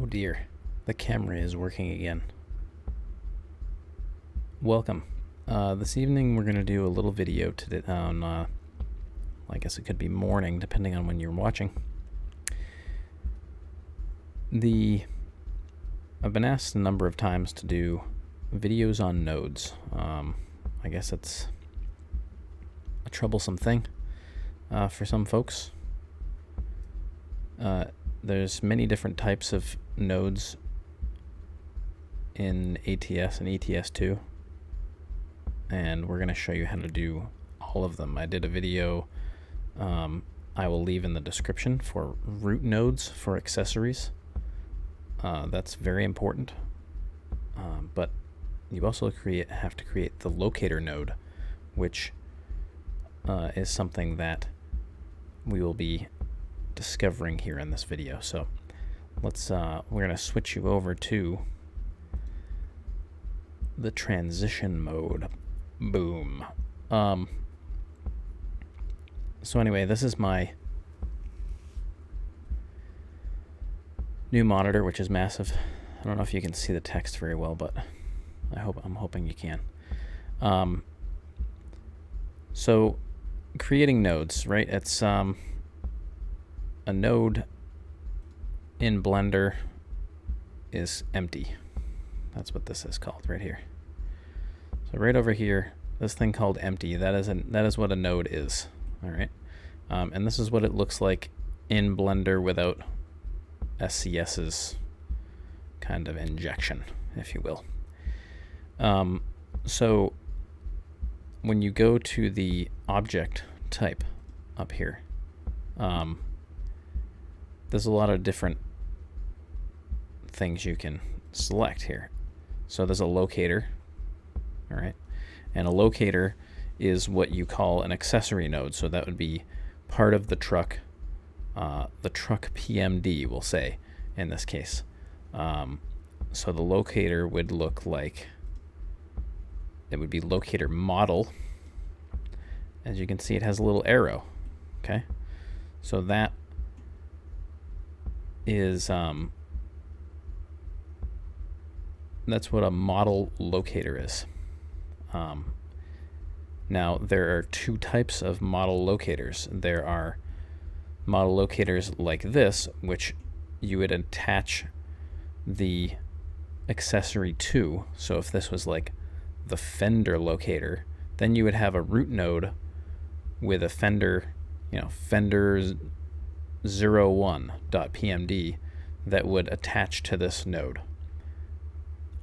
dear, the camera is working again. Welcome. This evening we're going to do a little video today on, I guess it could be morning depending on when you're watching. I've been asked a number of times to do videos on nodes. I guess it's a troublesome thing for some folks. There's many different types of nodes in ATS and ETS2, and we're going to show you how to do all of them. I did a video I will leave in the description for root nodes for accessories. That's very important, but you also have to create the locator node, which is something that we will be discovering here in this video. So let's we're going to switch you over to the transition mode. Boom. So anyway, this is my new monitor, which is massive. I don't know if you can see the text very well, but I'm hoping you can. So creating nodes, right? It's a node in Blender is empty. That's what this is called right here. So right over here, this thing called empty, that is what a node is. All right, and this is what it looks like in Blender without SCS's kind of injection, if you will. So when you go to the object type up here, there's a lot of different things you can select here. So there's a locator, all right, and a locator is what you call an accessory node. So that would be part of the truck PMD, we'll say, in this case. So the locator would look like, it would be locator model. As you can see, it has a little arrow, okay? So that is, that's what a model locator is. Now, there are two types of model locators. There are model locators like this, which you would attach the accessory to. So if this was like the fender locator, then you would have a root node with a fender, fender 01.pmd that would attach to this node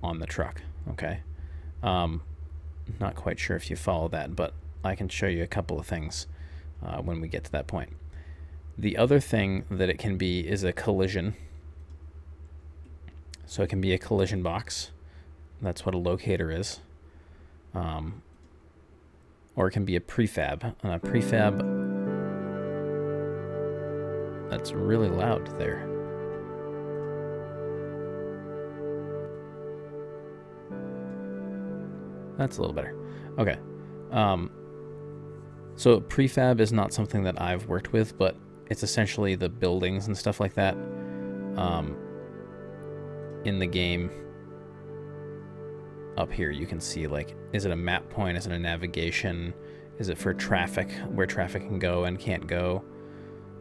on the truck, okay? Not quite sure if you follow that, but I can show you a couple of things when we get to that point. The other thing that it can be is a collision. So it can be a collision box. That's what a locator is. Or it can be a prefab. And a prefab, that's really loud there. That's a little better. Okay. So prefab is not something that I've worked with, but it's essentially the buildings and stuff like that in the game. Up here you can see, like, is it a map point? Is it a navigation? Is it for traffic, where traffic can go and can't go?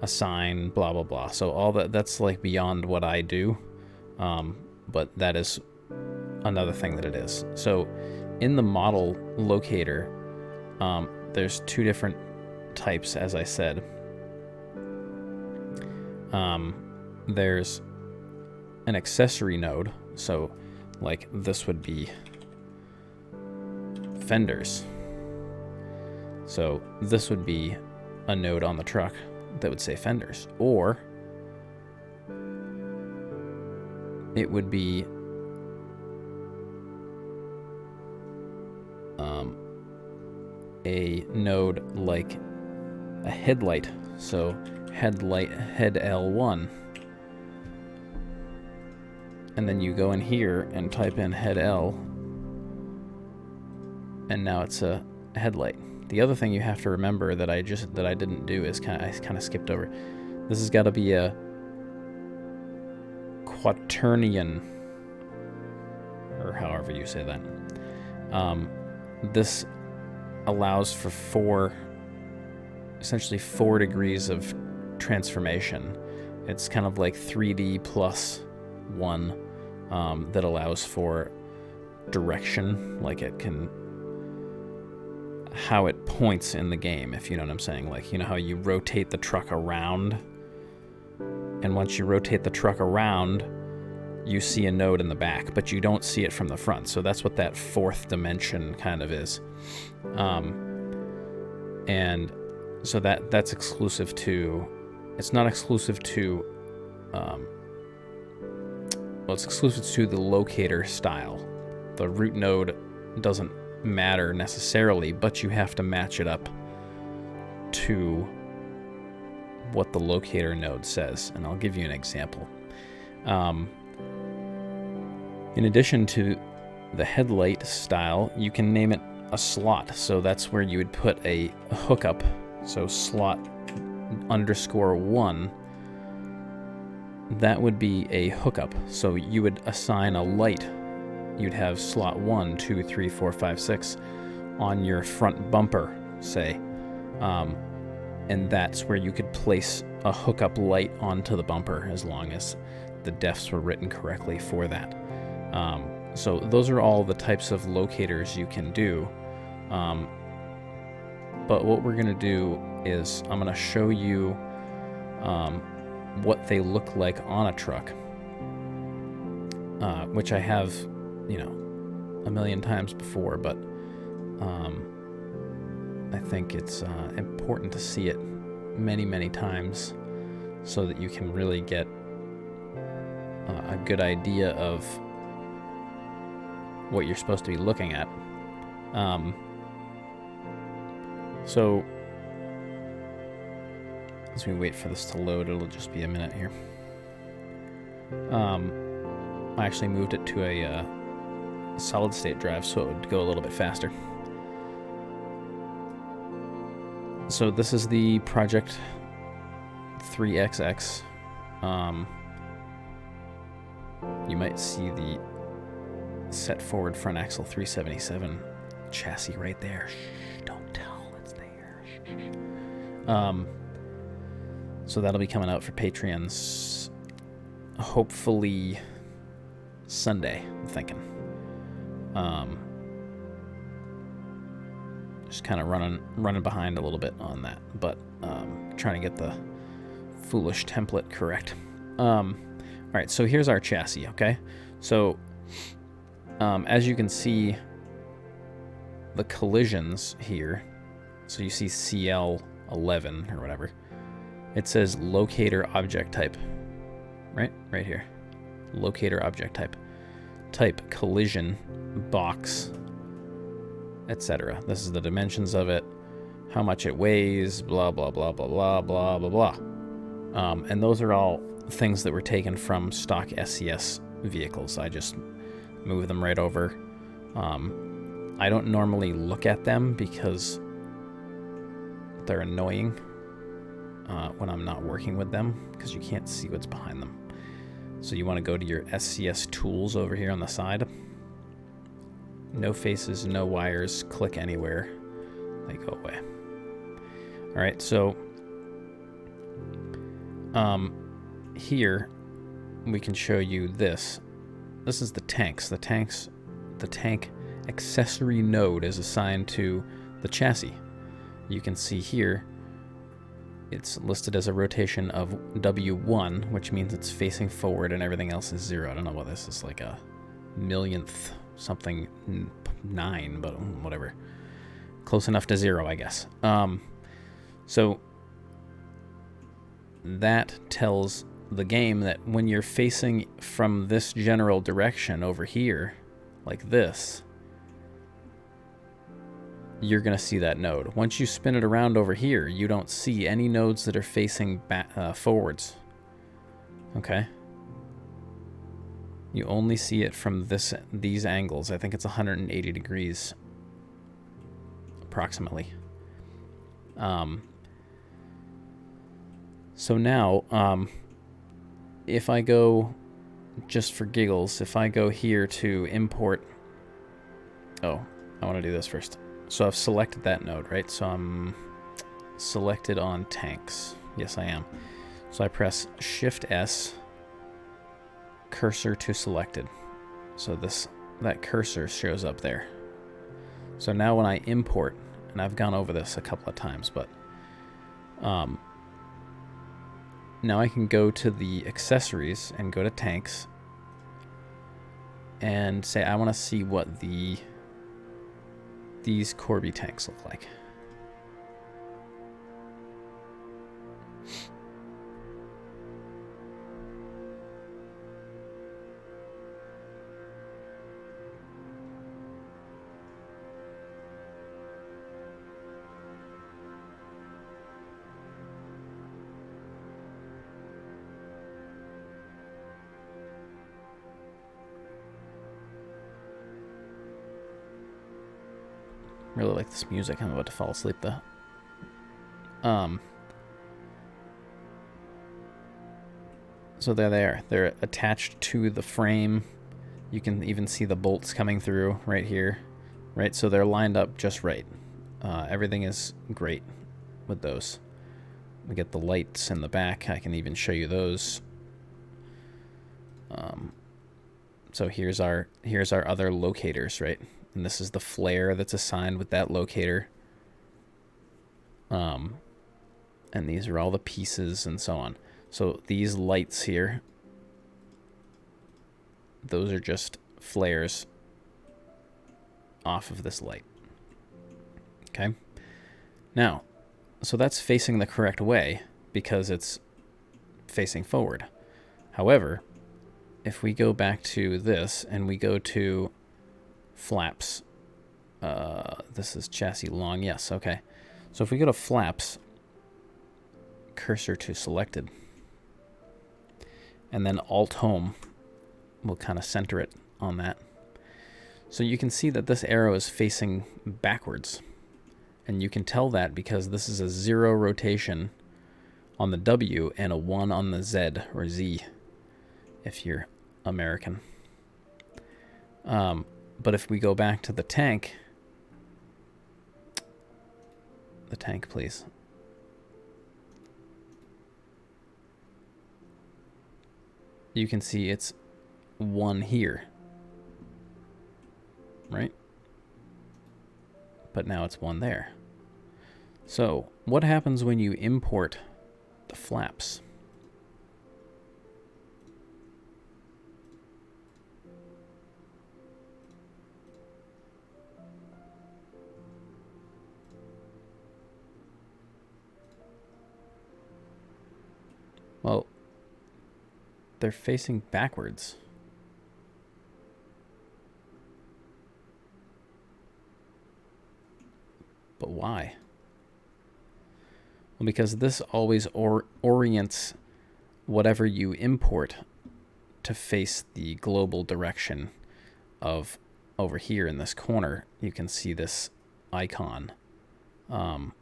A sign, blah, blah, blah. So all that's like beyond what I do, but that is another thing that it is. So in the model locator, there's two different types, as I said. There's an accessory node, so like this would be fenders. So this would be a node on the truck that would say fenders, or it would be a node like a headlight. So headlight, head L1, and then you go in here and type in head L, and now it's a headlight. The other thing you have to remember that I didn't do is I kind of skipped over. This has got to be a quaternion, or however you say that. This allows for essentially 4 degrees of transformation. It's kind of like 3D plus 1 that allows for direction, like it can, how it points in the game, if you know what I'm saying. Like, you know how you rotate the truck around, and once you rotate the truck around, you see a node in the back, but you don't see it from the front. So that's what that 4th dimension kind of is. And so that's exclusive to, it's not exclusive to, well, it's exclusive to the locator style. The root node doesn't matter necessarily, but you have to match it up to what the locator node says. And I'll give you an example. In addition to the headlight style, you can name it a slot. So that's where you would put a hookup. So slot _1, that would be a hookup. So you would assign a light. You'd have slot 1, 2, 3, 4, 5, 6 on your front bumper, say. And that's where you could place a hookup light onto the bumper, as long as the defs were written correctly for that. So those are all the types of locators you can do. But what we're going to do is I'm going to show you what they look like on a truck, which I have, you know, a million times before, but I think it's important to see it many, many times so that you can really get a good idea of what you're supposed to be looking at. So as we wait for this to load, it'll just be a minute here. I actually moved it to a solid state drive so it would go a little bit faster. So this is the Project 3XX. You might see the set forward front axle 377 chassis right there. Shh, don't tell, it's there. Shh. So that'll be coming out for Patreons hopefully Sunday, I'm thinking. Just kind of running behind a little bit on that, but trying to get the foolish template correct. All right, so here's our chassis, okay? So as you can see, the collisions here, so you see CL11 or whatever, it says locator object type, right here, locator object type collision box, etc. This is the dimensions of it, how much it weighs, blah blah blah blah blah blah blah blah. And those are all things that were taken from stock SCS vehicles. I just move them right over. I don't normally look at them because they're annoying when I'm not working with them, because you can't see what's behind them. So you want to go to your SCS tools over here on the side. No faces, no wires, click anywhere, they go away. All right, so here we can show you this. This is the tanks. The tank accessory node is assigned to the chassis. You can see here it's listed as a rotation of W1, which means it's facing forward and everything else is 0. I don't know what this is, like a millionth something 9, but whatever. Close enough to 0, I guess. So that tells the game that when you're facing from this general direction over here, like this, you're going to see that node. Once you spin it around over here, you don't see any nodes that are facing back, forwards. Okay? You only see it from these angles. I think it's 180 degrees, approximately. So now, if I go just for giggles, if I go here to import... Oh, I want to do this first. So I've selected that node, right? So I'm selected on tanks. Yes, I am. So I press Shift-S, cursor to selected. So that cursor shows up there. So now when I import, and I've gone over this a couple of times, but now I can go to the accessories and go to tanks and say I want to see what these Corby tanks look like. Really like this music. I'm about to fall asleep though. So there they are. They're attached to the frame. You can even see the bolts coming through right here, right? So they're lined up just right. Everything is great with those. We get the lights in the back. I can even show you those. So here's our other locators, right? And this is the flare that's assigned with that locator. And these are all the pieces and so on. So these lights here, those are just flares off of this light. Okay. Now, so that's facing the correct way because it's facing forward. However, if we go back to this and we go to flaps, this is chassis long, yes, okay. So if we go to flaps, cursor to selected, and then Alt Home will kind of center it on that. So you can see that this arrow is facing backwards. And you can tell that because this is a 0 rotation on the W and a 1 on the Z or Z if you're American. But if we go back to the tank please. You can see it's 1 here, right? But now it's 1 there. So what happens when you import the flaps? Well, they're facing backwards. But why? Well, because this always orients whatever you import to face the global direction of over here in this corner. You can see this icon. And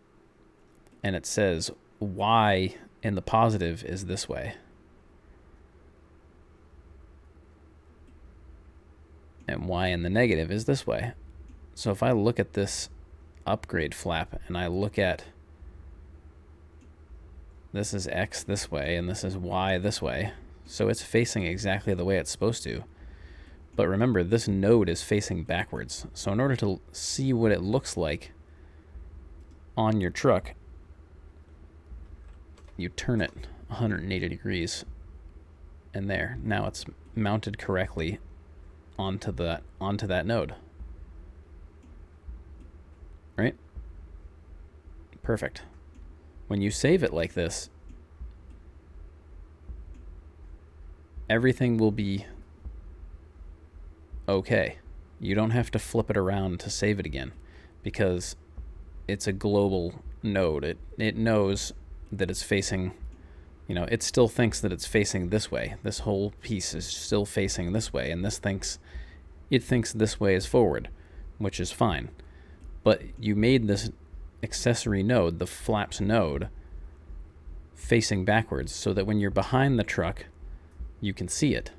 it says Y in the positive is this way. And Y in the negative is this way. So if I look at this upgrade flap and I look at this is X this way and this is Y this way, so it's facing exactly the way it's supposed to. But remember, this node is facing backwards. So in order to see what it looks like on your truck, you turn it 180 degrees and there. Now it's mounted correctly onto that node. Right? Perfect. When you save it like this, everything will be okay. You don't have to flip it around to save it again because it's a global node. It knows that it's facing, you know, it still thinks that it's facing this way. This whole piece is still facing this way, and it thinks this way is forward, which is fine. But you made this accessory node, the flaps node, facing backwards so that when you're behind the truck, you can see it.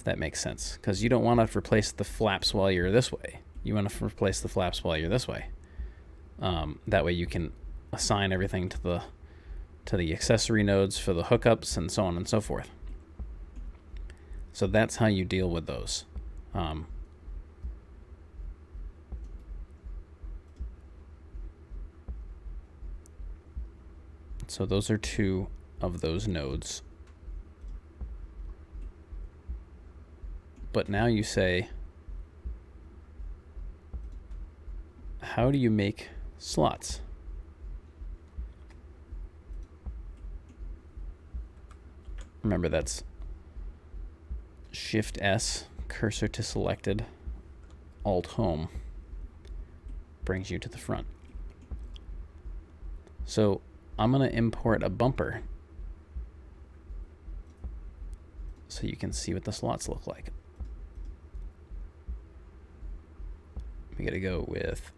if that makes sense, because you don't want to replace the flaps while you're this way. You want to replace the flaps while you're this way. That way you can assign everything to the accessory nodes for the hookups and so on and so forth. So that's how you deal with those. So those are two of those nodes. But now you say, how do you make slots? Remember, that's Shift S, cursor to selected, Alt Home, brings you to the front. So I'm going to import a bumper so you can see what the slots look like. We got to go with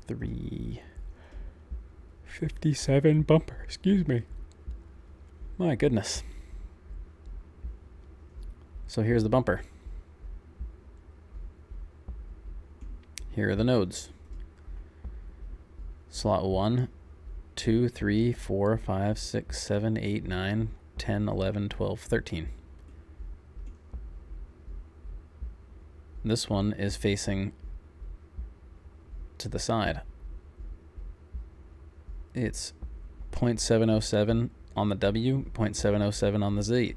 357 bumper, excuse me. My goodness. So here's the bumper. Here are the nodes. Slot 1, 2, 3, 4, 5, 6, 7, 8, 9, 10, 11, 12, 13. This one is facing to the side. It's 0.707 on the W, 0.707 on the Z.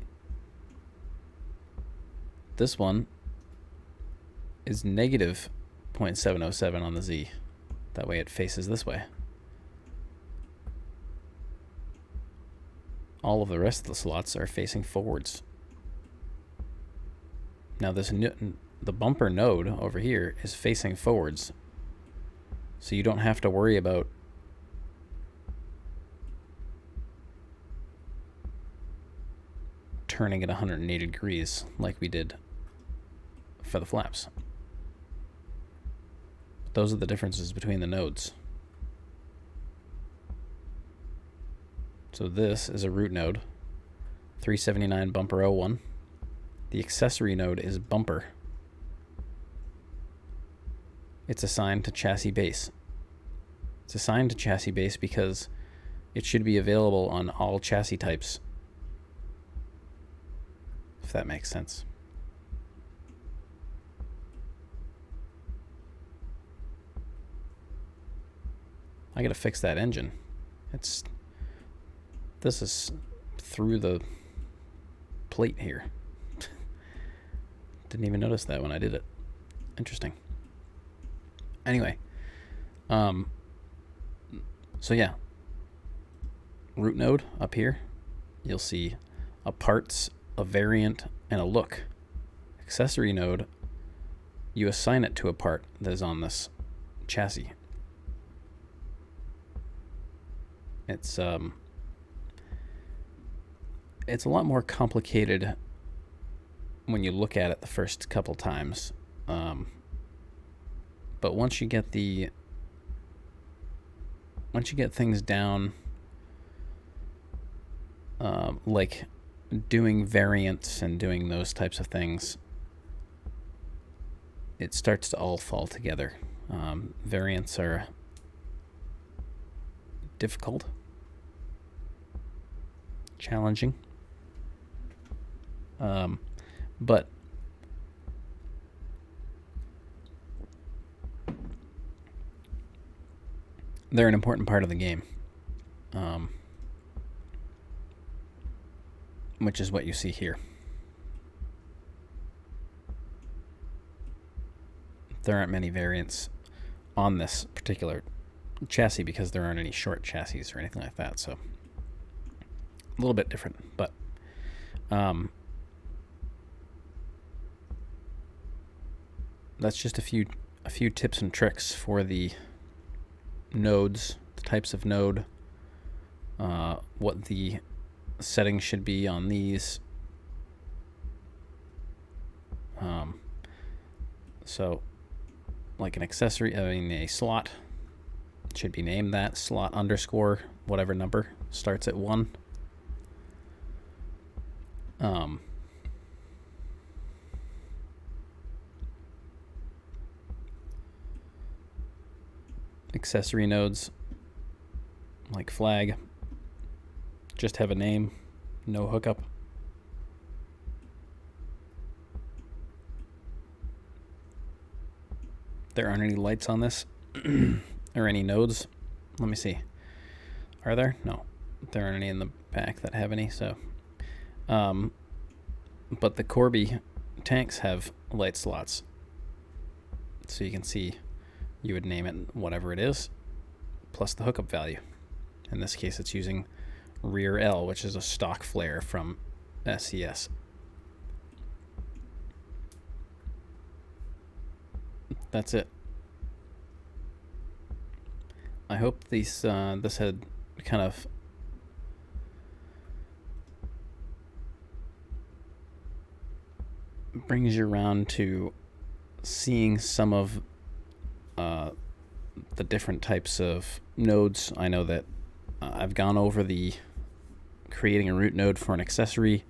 This one is negative 0.707 on the Z. That way it faces this way. All of the rest of the slots are facing forwards. Now the bumper node over here is facing forwards. So you don't have to worry about turning it 180 degrees like we did for the flaps. Those are the differences between the nodes. So this is a root node, 379 bumper 01. The accessory node is bumper. It's assigned to chassis base. It's assigned to chassis base because it should be available on all chassis types, if that makes sense. I gotta fix that engine. This is through the plate here. Didn't even notice that when I did it. Interesting. Anyway, so yeah, root node up here, you'll see a parts, a variant, and a look. Accessory node, you assign it to a part that is on this chassis. It's a lot more complicated when you look at it the first couple times, but once you get things down, like doing variants and doing those types of things, it starts to all fall together. Variants are difficult, challenging, but they're an important part of the game, which is what you see here. There aren't many variants on this particular chassis because there aren't any short chassis or anything like that, so a little bit different, but that's just a few tips and tricks for the nodes, the types of node, what the settings should be on these. So like an accessory, a slot should be named that slot underscore whatever number starts at 1. Accessory nodes like flag just have a name, no hookup. There aren't any lights on this or any nodes. Let me see. Are there? No, there aren't any in the back that have any. So, but the Corby tanks have light slots, so you can see. You would name it whatever it is, plus the hookup value. In this case, it's using rear L, which is a stock flare from SES. That's it. I hope this had kind of brings you around to seeing some of the different types of nodes. I know that I've gone over the creating a root node for an accessory.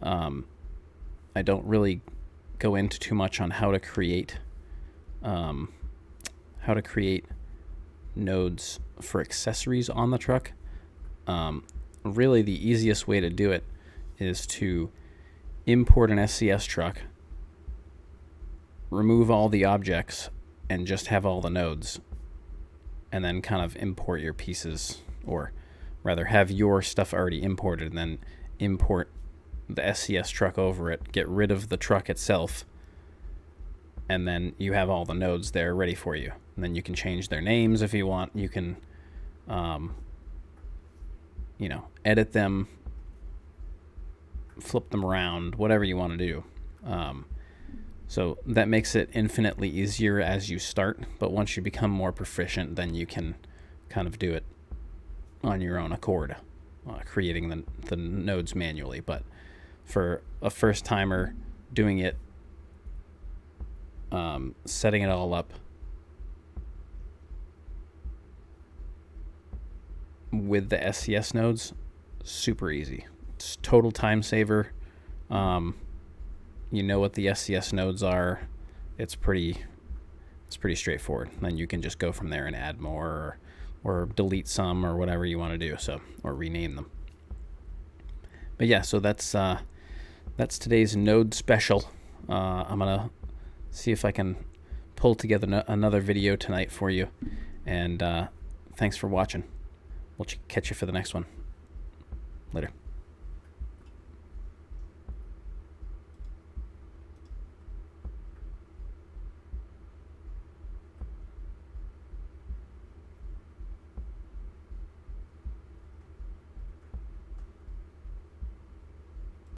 I don't really go into too much on how to create nodes for accessories on the truck. Really, the easiest way to do it is to import an SCS truck, remove all the objects, and just have all the nodes, and then kind of import your pieces, or rather have your stuff already imported and then import the SCS truck over it, get rid of the truck itself, and then you have all the nodes there ready for you. And then you can change their names if you want. You can edit them, flip them around, whatever you want to do. So that makes it infinitely easier as you start, but once you become more proficient, then you can kind of do it on your own accord, creating the nodes manually. But for a first timer, doing it, setting it all up with the SCS nodes, super easy. It's total time saver. You know what the SCS nodes are. It's pretty straightforward. Then you can just go from there and add more, or delete some, or whatever you want to do. So, or rename them. But yeah, so that's today's node special. I'm gonna see if I can pull together another video tonight for you. And thanks for watching. We'll catch you for the next one. Later.